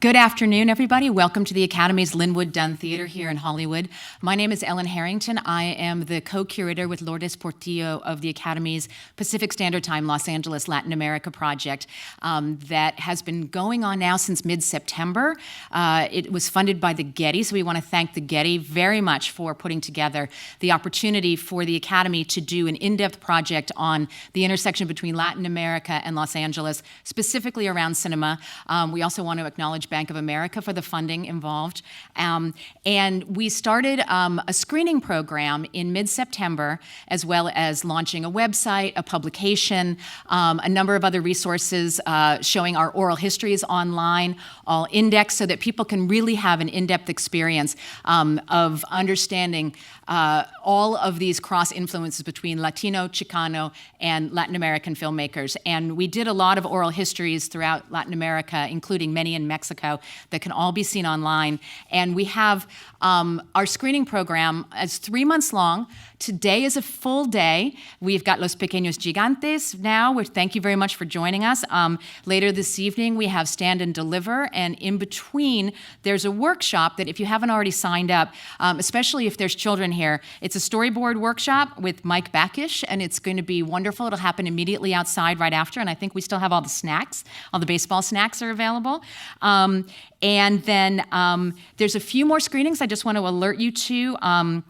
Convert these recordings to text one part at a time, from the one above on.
Good afternoon, everybody. Welcome to the Academy's Linwood Dunn Theater here in Hollywood. My name is Ellen Harrington. I am the co-curator with Lourdes Portillo of the Academy's Pacific Standard Time Los Angeles Latin America project that has been going on now since mid-September. It was funded by the Getty, so we want to thank the Getty very much for putting together the opportunity for the Academy to do an in-depth project on the intersection between Latin America and Los Angeles, specifically around cinema. We also want to acknowledge Bank of America for the funding involved. And we started a screening program in mid-September, as well as launching a website, a publication, a number of other resources showing our oral histories online, all indexed so that people can really have an in-depth experience of understanding all of these cross-influences between Latino, Chicano, and Latin American filmmakers. And we did a lot of oral histories throughout Latin America, including many in Mexico, that can all be seen online. And we have our screening program is 3 months long. Today is a full day. We've got Los Pequeños Gigantes now, which thank you very much for joining us. Later this evening, we have Stand and Deliver, and in between, there's a workshop that if you haven't already signed up, especially if there's children here, it's a storyboard workshop with Mike Backish, and it's going to be wonderful. It'll happen immediately outside right after, and I think we still have all the snacks. All the baseball snacks are available. And then there's a few more screenings I just want to alert you to. On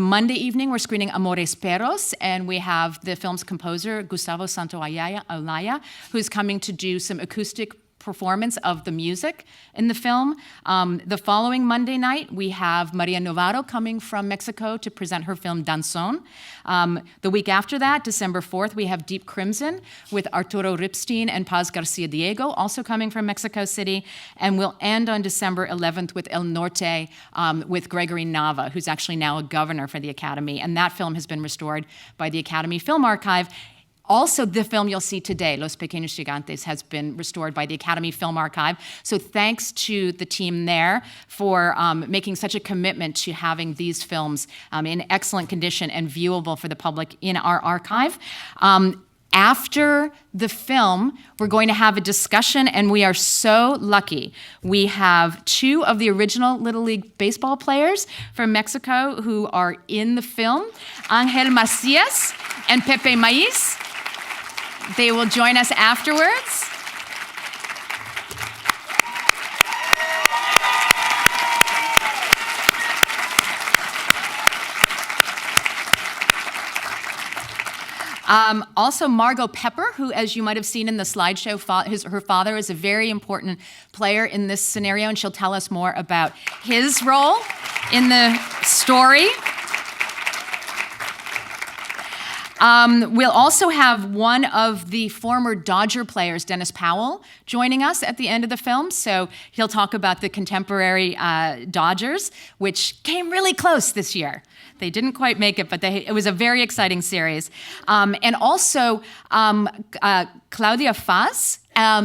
Monday evening, we're screening Amores Perros, and we have the film's composer, Gustavo Santaolalla, who's coming to do some acoustic performance of the music in the film. The following Monday night, we have Maria Novaro coming from Mexico to present her film Danzón. The week after that, December 4th, we have Deep Crimson with Arturo Ripstein and Paz Garcia Diego, also coming from Mexico City. And we'll end on December 11th with El Norte with Gregory Nava, who's actually now a governor for the Academy. And that film has been restored by the Academy Film Archive. Also, the film you'll see today, Los Pequeños Gigantes, has been restored by the Academy Film Archive. So thanks to the team there for making such a commitment to having these films in excellent condition and viewable for the public in our archive. After the film, we're going to have a discussion, and we are so lucky. We have two of the original Little League baseball players from Mexico who are in the film, Angel Macias and Pepe Maiz. They will join us afterwards. Also, Margot Pepper, who, as you might have seen in the slideshow, her father is a very important player in this scenario, and she'll tell us more about his role in the story. We'll also have one of the former Dodger players, Dennis Powell, joining us at the end of the film. So he'll talk about the contemporary Dodgers, which came really close this year. They didn't quite make it, but it was a very exciting series. And also Claudia Faz,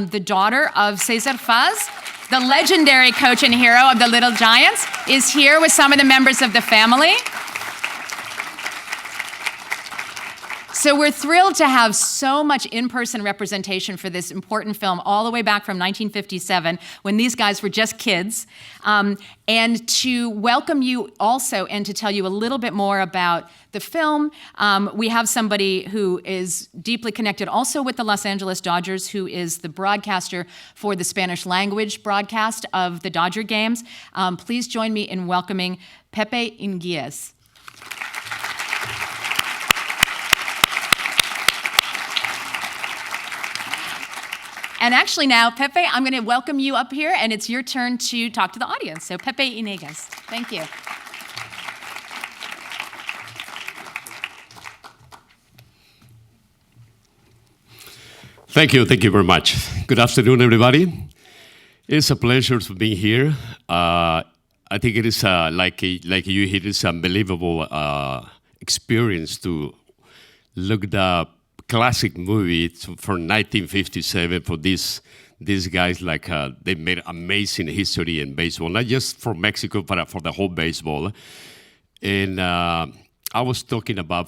the daughter of Cesar Faz, the legendary coach and hero of the Little Giants, is here with some of the members of the family. So we're thrilled to have so much in-person representation for this important film all the way back from 1957 when these guys were just kids. And to welcome you also and to tell you a little bit more about the film, we have somebody who is deeply connected also with the Los Angeles Dodgers, who is the broadcaster for the Spanish language broadcast of the Dodger games. Please join me in welcoming Pepe Inguiez. And actually now, Pepe, I'm going to welcome you up here, and it's your turn to talk to the audience. So Pepe Inguiez, thank you. Thank you very much. Good afternoon, everybody. It's a pleasure to be here. I think it is like you, it is an unbelievable experience to look at the classic movie from 1957 for these guys. They made amazing history in baseball, not just for Mexico, but for the whole baseball. And I was talking about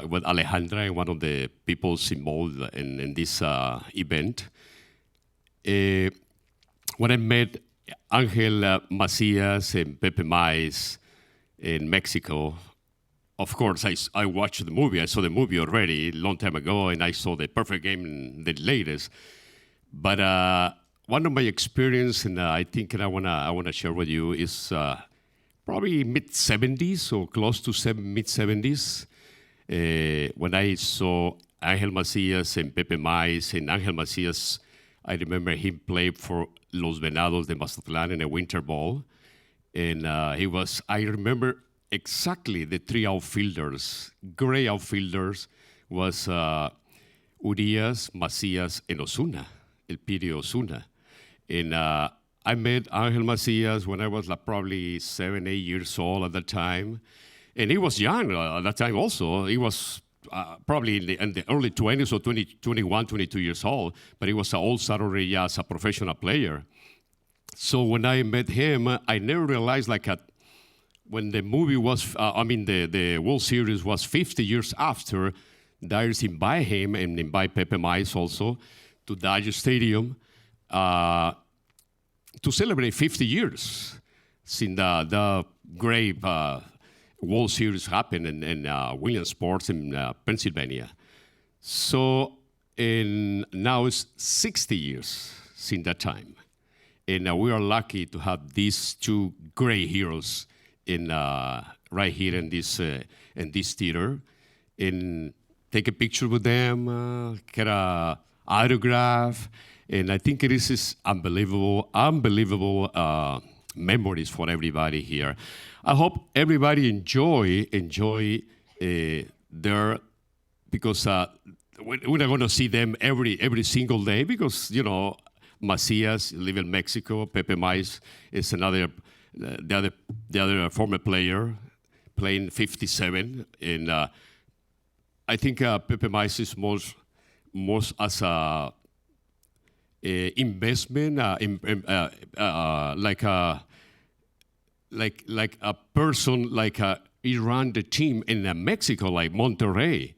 with Alejandra, one of the people involved in this event. when I met Angel Macias and Pepe Mais in Mexico, of course, I watched the movie. I saw the movie already a long time ago, and I saw the perfect game, the latest. But one of my experience, and I think I wanna share with you, is probably mid-70s or close to mid-70s, when I saw Angel Macias and Pepe Mais. And Angel Macias, I remember him played for Los Venados de Mazatlán in a winter ball. And I remember exactly the three outfielders, gray outfielders, was Urias, Macias, and Osuna, Elpidio Osuna. And I met Angel Macias when I was like probably 7, 8 years old at that time. And he was young at that time also. He was probably in the early 20s or 21, 22 years old, but he was all-star already as a professional player. So when I met him, I never realized when the movie was, the World Series was 50 years after, Dodgers invite him and invite Pepe Mais also to Dodger Stadium to celebrate 50 years since the great World Series happened in Williamsport in Pennsylvania. So now it's 60 years since that time. And we are lucky to have these two great heroes right here in this theater, and take a picture with them, get an autograph, and I think it is unbelievable memories for everybody here. I hope everybody enjoy there, because we're not going to see them every single day, because Macias live in Mexico. Pepe Mais is the other former player, playing 57, and I think Pepe Mais is most as a investment, like a person, he ran the team in Mexico, like Monterrey.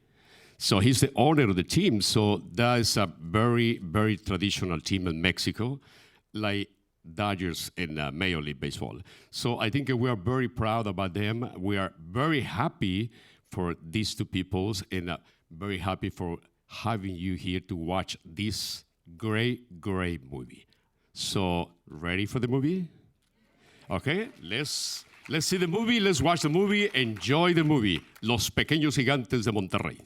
So he's the owner of the team. So that is a very, very traditional team in Mexico, like Dodgers in Major League Baseball. So I think we are very proud about them. We are very happy for these two peoples, and very happy for having you here to watch this great, great movie. So, ready for the movie? Okay, let's see the movie. Let's watch the movie. Enjoy the movie. Los Pequeños Gigantes de Monterrey.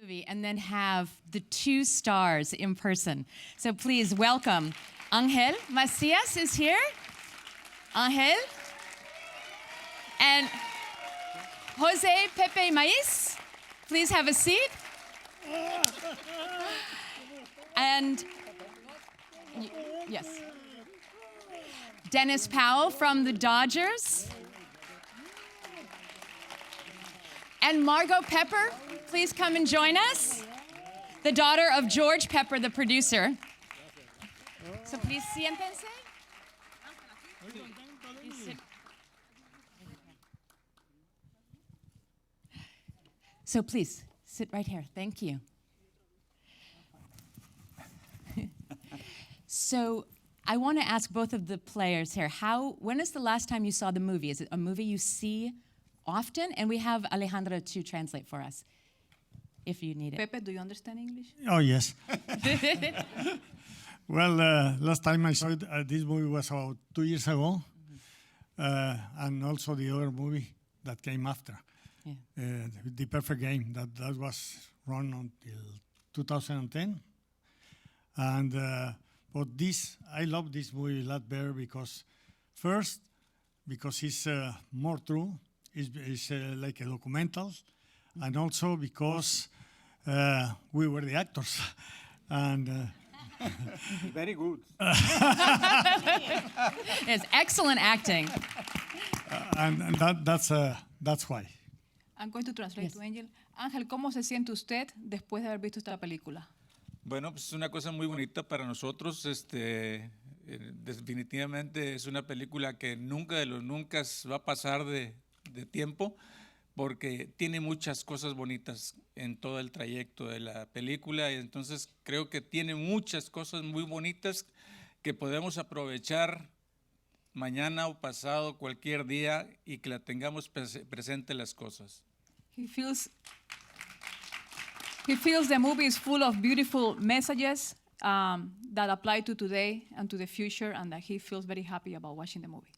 movie and then have the two stars in person. So please welcome Angel Macias is here. Angel. And Jose Pepe Maiz, please have a seat. And yes. Dennis Powell from the Dodgers. And Margot Pepper, please come and join us. The daughter of George Pepper, the producer. So please siéntense. Please sit. So please, sit right here. Thank you. So I want to ask both of the players here, when is the last time you saw the movie? Is it a movie you see often? And we have Alejandra to translate for us, if you need it. Pepe, do you understand English? Oh, yes. Well, last time I saw it, this movie was about 2 years ago, and also the other movie that came after, The Perfect Game, that was run until 2010. And but I love this movie a lot better because, first, because it's more true, it's like a documental, and also because we were the actors, and. Very good. It's excellent acting. And that's why. I'm going to translate Yes. to Angel. Ángel, ¿cómo se siente usted después de haber visto esta película? Bueno, pues es una cosa muy bonita para nosotros. Definitivamente es una película que nunca de los nunca va a pasar de tiempo, porque tiene muchas cosas bonitas en todo el trayecto de la película, y entonces creo que tiene muchas cosas muy bonitas que podemos aprovechar mañana o pasado, cualquier día, y que la tengamos presente las cosas. He feels the movie is full of beautiful messages that apply to today and to the future, and that he feels very happy about watching the movie.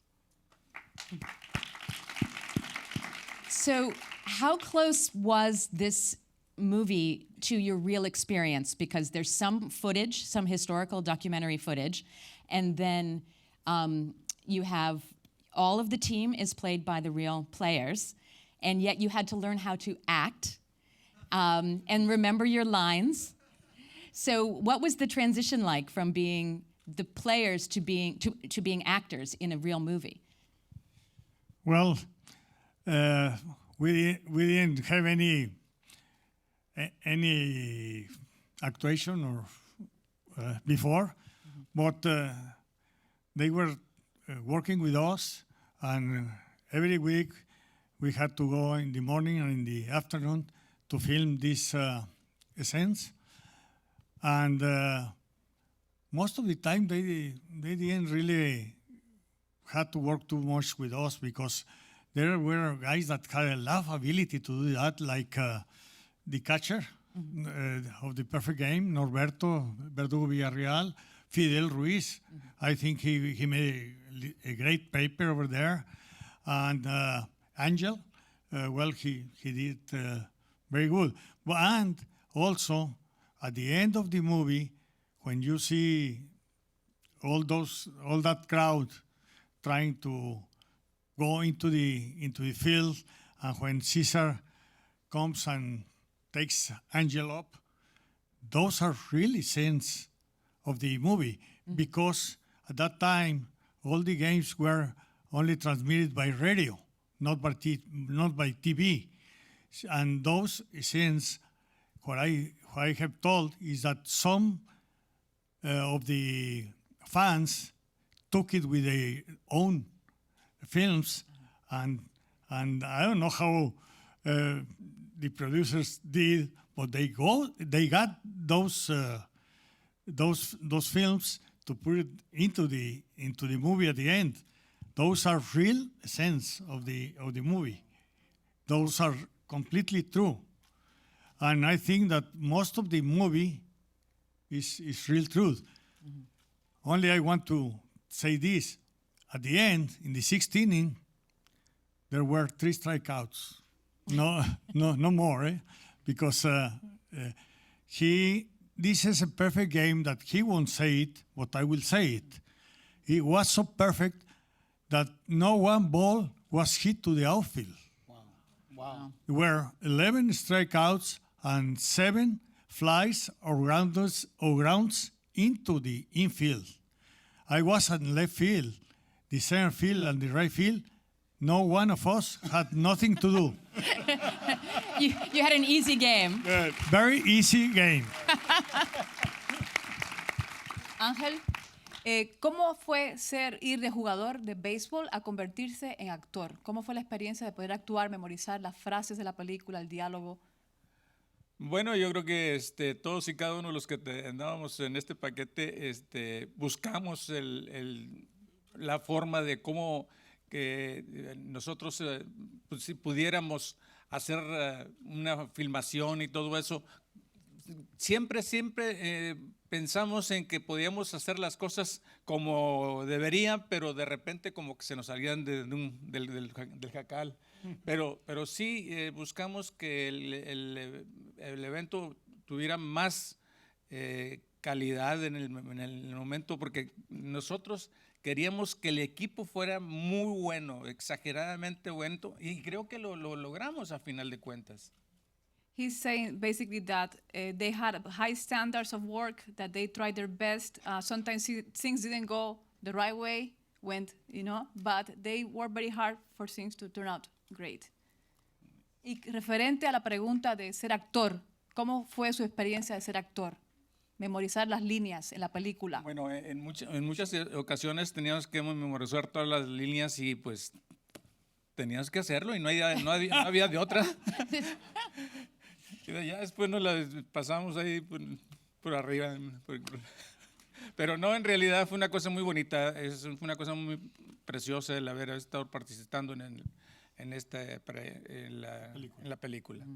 So how close was this movie to your real experience? Because there's some footage, some historical documentary footage, and then you have all of the team is played by the real players, and yet you had to learn how to act and remember your lines. So what was the transition like from being the players to being actors in a real movie? Well, we didn't have any actuation or before, but they were working with us, and every week we had to go in the morning and in the afternoon to film this scenes, and most of the time they didn't really had to work too much with us, because there were guys that had a lot of ability to do that, like the catcher of The Perfect Game, Norberto Verdugo Villarreal, Fidel Ruiz. I think he made a great paper over there. And Angel, well, he did very good. And also, at the end of the movie, when you see all that crowd trying to go into the field, and when Cesar comes and takes Angel up, those are really scenes of the movie, because at that time all the games were only transmitted by radio, not by TV, and those scenes, what I have told is that some of the fans took it with their own films, and I don't know how the producers did, but they got those films to put it into the movie at the end. Those are real sense of the movie. Those are completely true, and I think that most of the movie is real truth. Mm-hmm. Only I want to say this: at the end, in the sixth inning, there were 3 strikeouts. No more, because This is a perfect game that he won't say it, but I will say it. It was so perfect that no one ball was hit to the outfield. Wow. There were 11 strikeouts and 7 flies or grounds into the infield. I was in left field, the center field, and the right field. No one of us had nothing to do. You had an easy game. Very easy game. Ángel, ¿cómo fue ir de jugador de béisbol a convertirse en actor? ¿Cómo fue la experiencia de poder actuar, memorizar las frases de la película, el diálogo? Bueno, yo creo que todos y cada uno de los que andábamos en este paquete buscamos la forma de cómo que nosotros pues, si pudiéramos hacer una filmación y todo eso. Siempre pensamos en que podíamos hacer las cosas como deberían, pero de repente como que se nos salían del jacal. Pero sí buscamos que el evento tuviera más calidad en el momento, porque nosotros queríamos que el equipo fuera muy bueno, exageradamente bueno, y creo que lo logramos a final de cuentas. He's saying basically that they had high standards of work, that they tried their best. Sometimes things didn't go the right way, but they worked very hard for things to turn out great. Y referente a la pregunta de ser actor, ¿cómo fue su experiencia de ser actor? Memorizar las líneas en la película. Bueno, en muchas ocasiones teníamos que memorizar todas las líneas y pues teníamos que hacerlo y no había de otra. Ya después nos la pasamos ahí por arriba. Pero no, en realidad fue una cosa muy bonita, fue una cosa muy preciosa el haber estado participando en la película.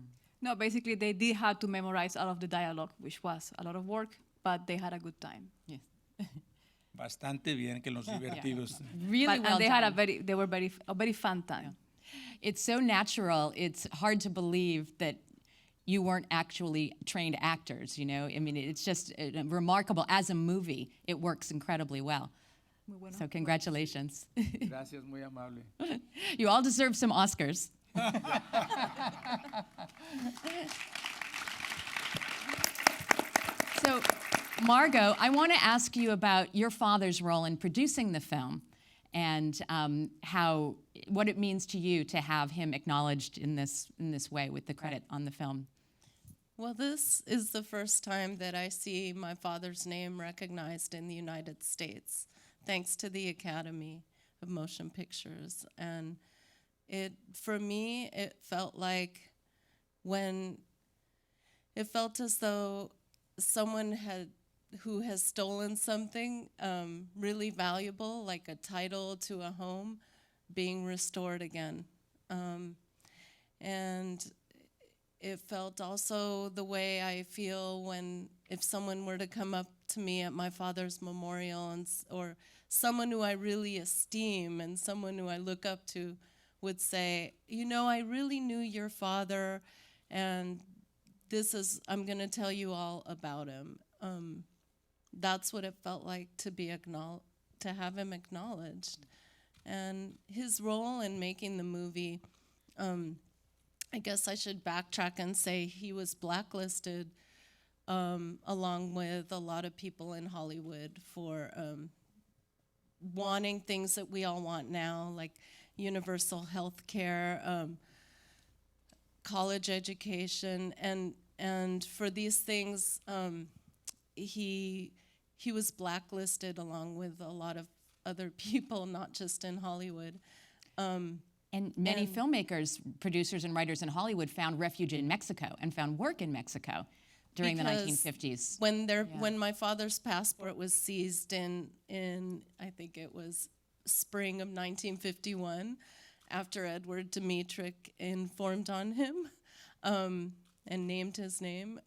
No, basically they did have to memorize all of the dialogue, which was a lot of work, but they had a good time. Yes. Bastante bien, que nos divertimos. Really But, well and they done. had a very fun time. It's so natural. It's hard to believe that you weren't actually trained actors, I mean, it's just remarkable. As a movie, it works incredibly well. Muy bueno. So congratulations. Gracias, muy amable. You all deserve some Oscars. So, Margot, I want to ask you about your father's role in producing the film and what it means to you to have him acknowledged in this way with the credit on the film. Well, this is the first time that I see my father's name recognized in the United States, thanks to the Academy of Motion Pictures. And for me, it felt as though someone who has stolen something really valuable, like a title to a home, being restored again. And it felt also the way I feel if someone were to come up to me at my father's memorial or someone who I really esteem and someone who I look up to would say, I really knew your father, and I'm going to tell you all about him. That's what it felt like to have him acknowledged. And his role in making the movie, I guess I should backtrack and say he was blacklisted along with a lot of people in Hollywood for wanting things that we all want now, like universal health care, college education, and for these things, he was blacklisted along with a lot of other people, not just in Hollywood. And many filmmakers, producers, and writers in Hollywood found refuge in Mexico and found work in Mexico during the 1950s. When my father's passport was seized in I think it was spring of 1951, after Edward Dmytryk informed on him and named his name,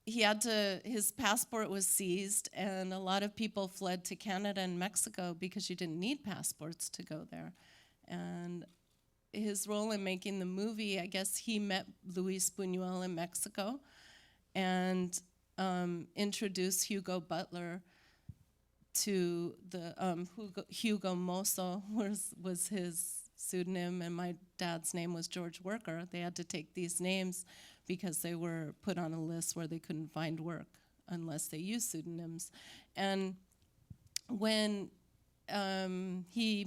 his passport was seized, and a lot of people fled to Canada and Mexico because you didn't need passports to go there. And his role in making the movie, I guess he met Luis Buñuel in Mexico and introduced Hugo Butler to the Hugo Mozo was his pseudonym, and my dad's name was George Worker. They had to take these names because they were put on a list where they couldn't find work unless they used pseudonyms. And when he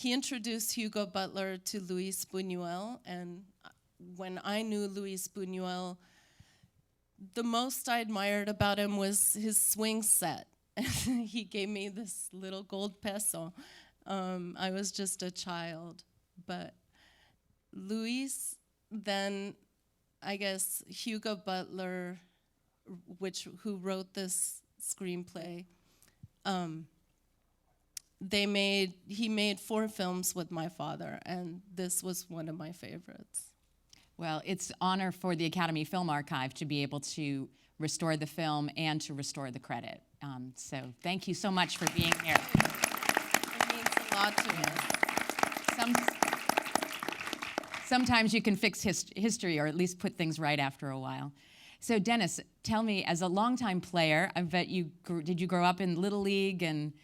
introduced Hugo Butler to Luis Buñuel, and when I knew Luis Buñuel, the most I admired about him was his swing set. He gave me this little gold peso. I was just a child, but Luis, then I guess Hugo Butler, who wrote this screenplay, he made 4 films with my father, and this was one of my favorites. Well, it's an honor for the Academy Film Archive to be able to restore the film and to restore the credit. So thank you so much for being here. It means a lot to us. Sometimes you can fix history or at least put things right after a while. So Dennis, tell me, as a longtime player, I bet did you grow up in Little League, and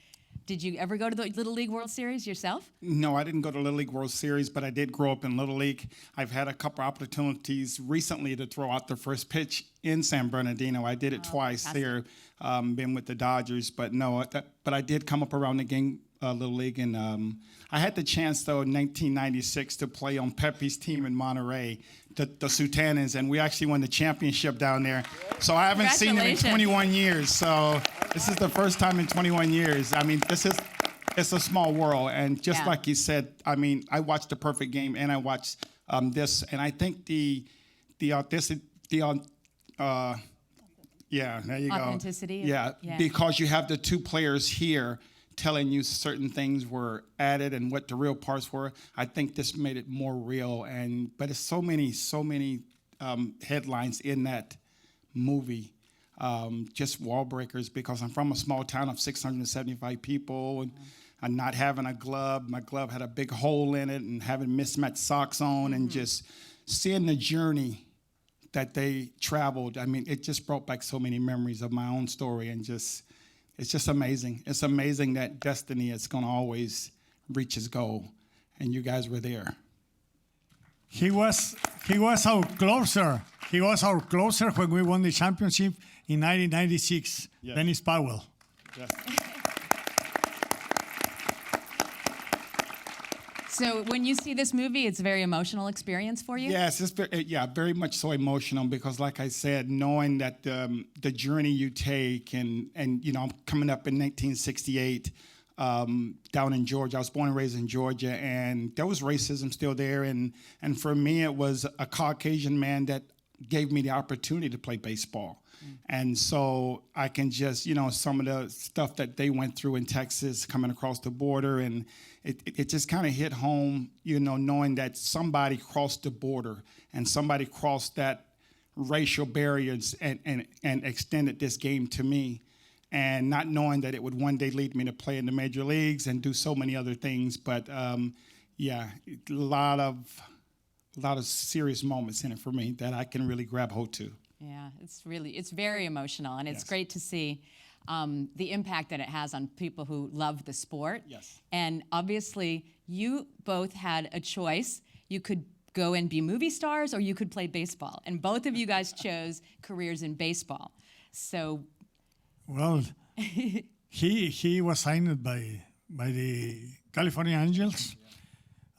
did you ever go to the Little League World Series yourself? No, I didn't go to Little League World Series, but I did grow up in Little League. I've had a couple opportunities recently to throw out the first pitch in San Bernardino. I did it twice there, been with the Dodgers, but no, but I did come up around the game, Little League, and I had the chance, though, in 1996 to play on Pepe's team in Monterey, the Sultanas, and we actually won the championship down there. So I haven't seen them in 21 years, so this is the first time in 21 years. I mean, it's a small world, and just like you said, I mean, I watched The Perfect Game, and I watched this, and I think the authenticity, yeah, there you go. Authenticity. Yeah, because you have the 2 players here telling you certain things were added and what the real parts were. I think this made it more real, but it's so many headlines in that movie. Just wall breakers, because I'm from a small town of 675 people, and not having a glove. My glove had a big hole in it, and having mismatched socks on, and just seeing the journey that they traveled. I mean, it just brought back so many memories of my own story, and it's just amazing. It's amazing that destiny is going to always reach its goal, and you guys were there. He was our closer. He was our closer when we won the championship in 1996. Yes. Dennis Powell. Yes. So when you see this movie, it's a very emotional experience for you? Yes, it's very much so emotional, because like I said, knowing that the journey you take, and you know, I'm coming up in 1968 down in Georgia. I was born and raised in Georgia, and there was racism still there, and for me, it was a Caucasian man that gave me the opportunity to play baseball. And so I can just, you know, some of the stuff that they went through in Texas coming across the border, and it just kind of hit home, you know, knowing that somebody crossed the border and somebody crossed that racial barriers and extended this game to me, and not knowing that it would one day lead me to play in the major leagues and do so many other things. But a lot of serious moments in it for me that I can really grab hold to. Yeah, it's very emotional, and it's great to see the impact that it has on people who love the sport. Yes. And obviously, you both had a choice. You could go and be movie stars, or you could play baseball. And both of you guys chose careers in baseball. So, Well, he was signed by the California Angels.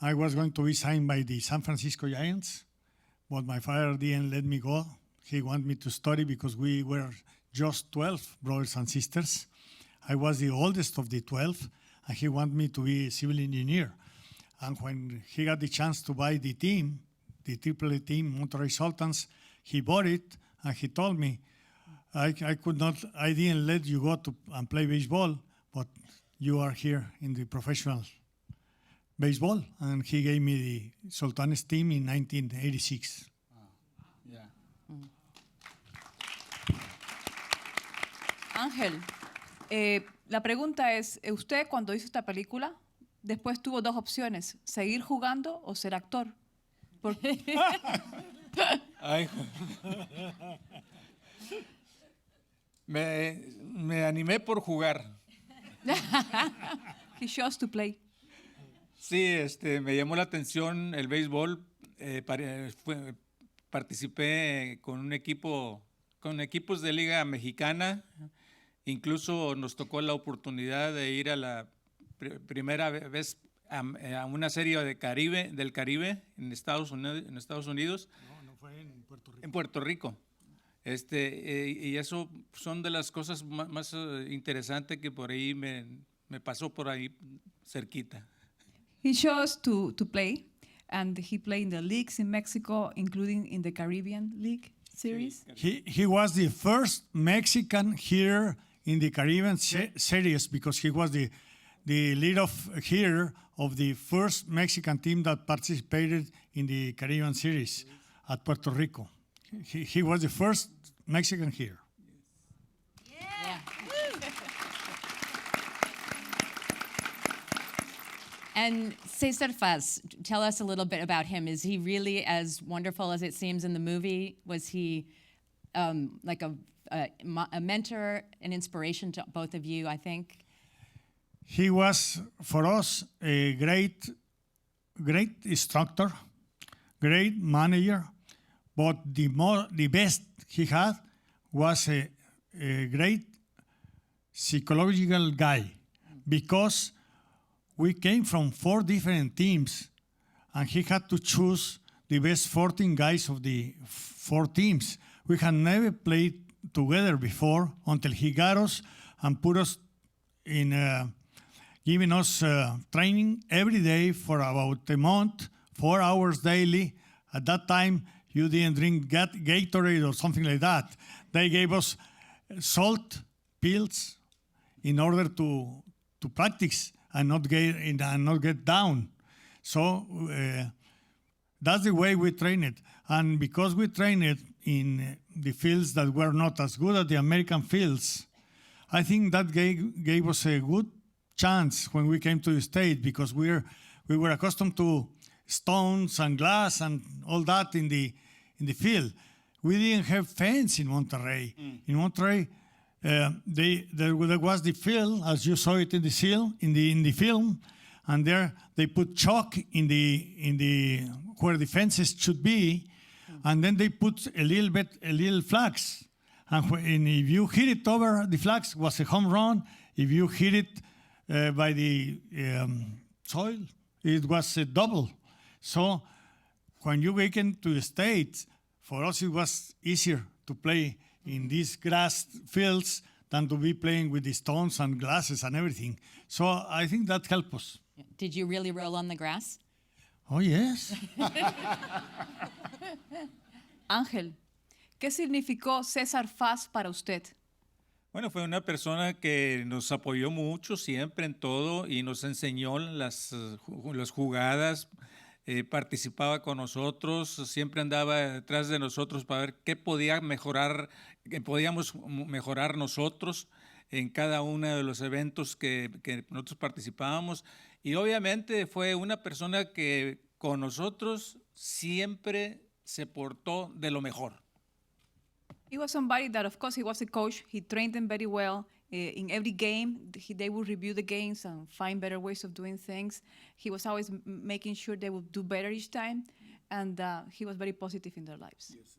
I was going to be signed by the San Francisco Giants, but my father didn't let me go. He wanted me to study because we were just 12 brothers and sisters. I was the oldest of the 12, and he wanted me to be a civil engineer. And when he got the chance to buy the team, the AAA team, Monterey Sultans, he bought it, and he told me, I didn't let you go and play baseball, but you are here in the professional baseball. And he gave me the Sultanes team in 1986. Ángel, la pregunta es, usted cuando hizo esta película, Después tuvo dos opciones, seguir jugando o ser actor. Ay, me animé por jugar. He chose to play. Sí, me llamó la atención el béisbol. Participé con equipos de Liga Mexicana. Incluso nos tocó la oportunidad de ir a la primera vez a una serie del Caribe en Estados Unidos. No fue en Puerto Rico. En Puerto Rico. Y eso son de las cosas más interesantes que por ahí me pasó por ahí cerquita. He chose to play, and he played in the leagues in Mexico, including in the Caribbean League series. He was the first Mexican here in the Caribbean series because he was the lead here of the first Mexican team that participated in the Caribbean series at Puerto Rico. He was the first Mexican here. And Cesar Faz, tell us a little bit about him. Is he really as wonderful as it seems in the movie? Was he like a mentor, an inspiration to both of you, I think? He was, for us, a great instructor, great manager, but the best he had was a great psychological guy because we came from 4 different teams and he had to choose the best 14 guys of the 4 teams. We had never played together before until he got us and put us in giving us training every day for about a month, 4 hours daily. At that time, you didn't drink Gatorade or something like that. They gave us salt pills in order to practice and not get down. So that's the way we train it. And because we train it in the fields that were not as good as the American fields, I think that gave us a good chance when we came to the state because we were accustomed to stones and glass and all that in the field. We didn't have fence in Monterrey. In Monterrey, there was the field as you saw it in the film, and there they put chalk in the where the fences should be, and then they put a little flags, and if you hit it over the flags, was a home run. If you hit it by the soil, it was a double. So when you wake into the States, for us it was easier to play in these grass fields than to be playing with the stones and glasses and everything. So I think that helped us. Did you really roll on the grass? Oh, yes. Ángel, ¿qué significó César Faz para usted? Bueno, fue una persona que nos apoyó mucho siempre en todo y nos enseñó las jugadas, participaba con nosotros, siempre andaba detrás de nosotros para ver qué podíamos mejorar nosotros en cada uno de los eventos que nosotros participábamos. Y obviamente fue una persona que con nosotros siempre se portó de lo mejor. He was somebody that, of course, he was a coach. He trained them very well. In every game, they would review the games and find better ways of doing things. He was always making sure they would do better each time, and he was very positive in their lives. Yes.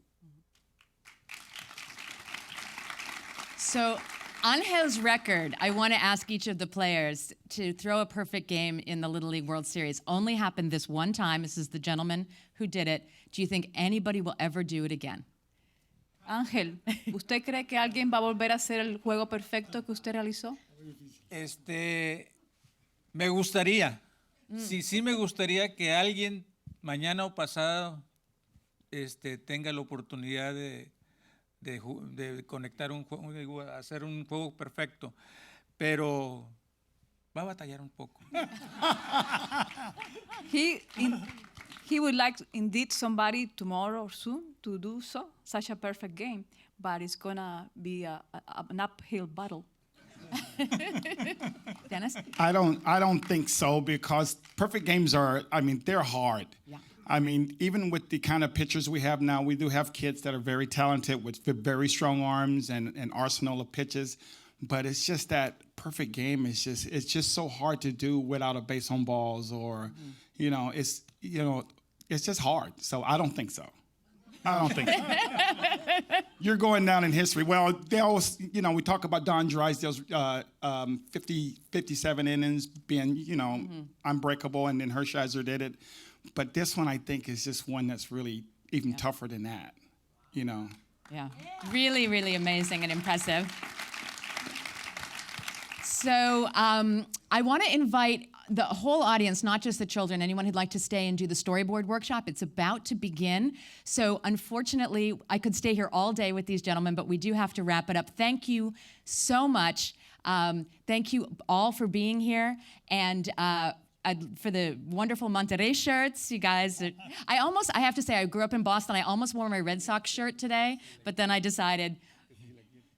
So, Angel's record, I want to ask each of the players to throw a perfect game in the Little League World Series. Only happened this one time. This is the gentleman who did it. Do you think anybody will ever do it again? Ángel, ¿usted cree que alguien va a volver a hacer el juego perfecto que usted realizó? Me gustaría. Sí me gustaría que alguien mañana o pasado tenga la oportunidad de conectar un juego, hacer un juego perfecto, pero va a batallar un poco. He would like indeed somebody tomorrow or soon to do such a perfect game, but it's gonna be an uphill battle. Dennis? I don't think so, because perfect games are, I mean, they're hard. Yeah. I mean, even with the kind of pitchers we have now, we do have kids that are very talented with very strong arms and an arsenal of pitches. But it's just that perfect game is just so hard to do without a base on balls, or, it's just hard. So I don't think so. I don't think so. You're going down in history. Well, they always, we talk about Don Drysdale's 57 innings being, unbreakable, and then Hershiser did it. But this one, I think, is just one that's really even tougher than that, Yeah. Really, really amazing and impressive. So I want to invite the whole audience, not just the children, anyone who'd like to stay and do the storyboard workshop. It's about to begin. So unfortunately, I could stay here all day with these gentlemen, but we do have to wrap it up. Thank you so much. Thank you all for being here. And for the wonderful Monterrey shirts, you guys. I have to say, I grew up in Boston. I almost wore my Red Sox shirt today, but then I decided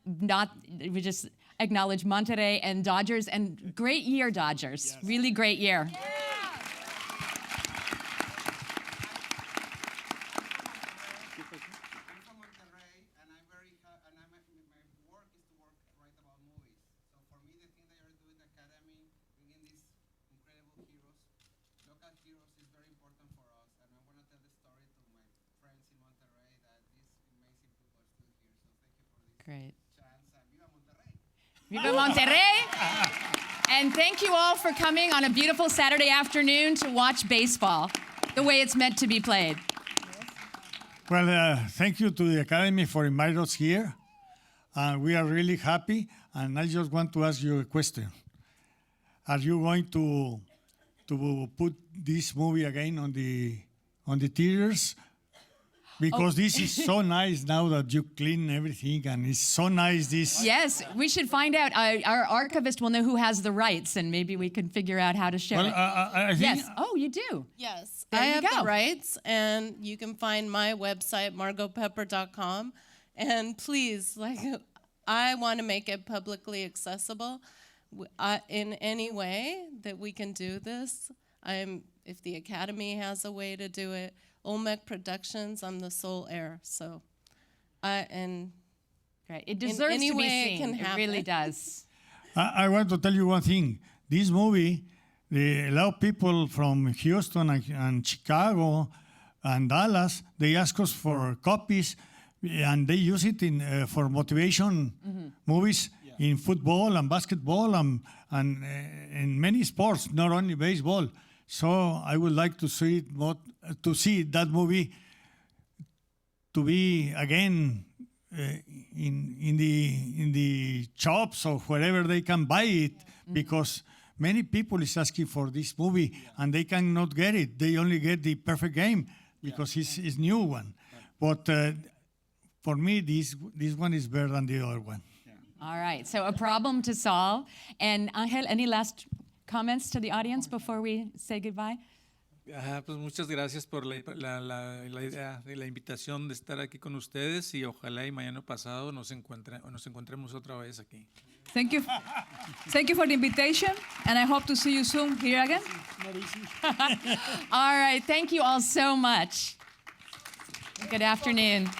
we just acknowledge Monterrey and Dodgers, and great year, Dodgers. Yes. Really great year. Yeah. Great. Viva Monterrey! And thank you all for coming on a beautiful Saturday afternoon to watch baseball the way it's meant to be played. Well, thank you to the Academy for inviting us here. We are really happy, and I just want to ask you a question. Are you going to put this movie again on the theaters? Because this is so nice now that you clean everything, and it's so nice this. Yes, we should find out. Our archivist will know who has the rights, and maybe we can figure out how to show it. I think yes. Oh, you do? Yes, There I you have go. the rights, and you can find my website, margotpepper.com. And please, I want to make it publicly accessible. In any way that we can do this, if the Academy has a way to do it, Olmec Productions, I'm the sole heir, so Great. It deserves any to be way it seen. can It really happen. does. I want to tell you one thing. This movie, a lot of people from Houston and Chicago and Dallas, they ask us for copies, and they use it for motivation movies in football and basketball and in many sports, not only baseball. So I would like to see that movie to be again in the shops or wherever they can buy it, because many people is asking for this movie and they cannot get it. They only get the perfect game because it's new one. But for me, this one is better than the other one. All right, so a problem to solve. And Angel, any last comments to the audience before we say goodbye? Pues muchas gracias por la idea y la invitación de estar aquí con ustedes, y ojalá y mañana pasado nos encontremos otra vez aquí. Thank you for the invitation, and I hope to see you soon here again. All right, thank you all so much. Good afternoon.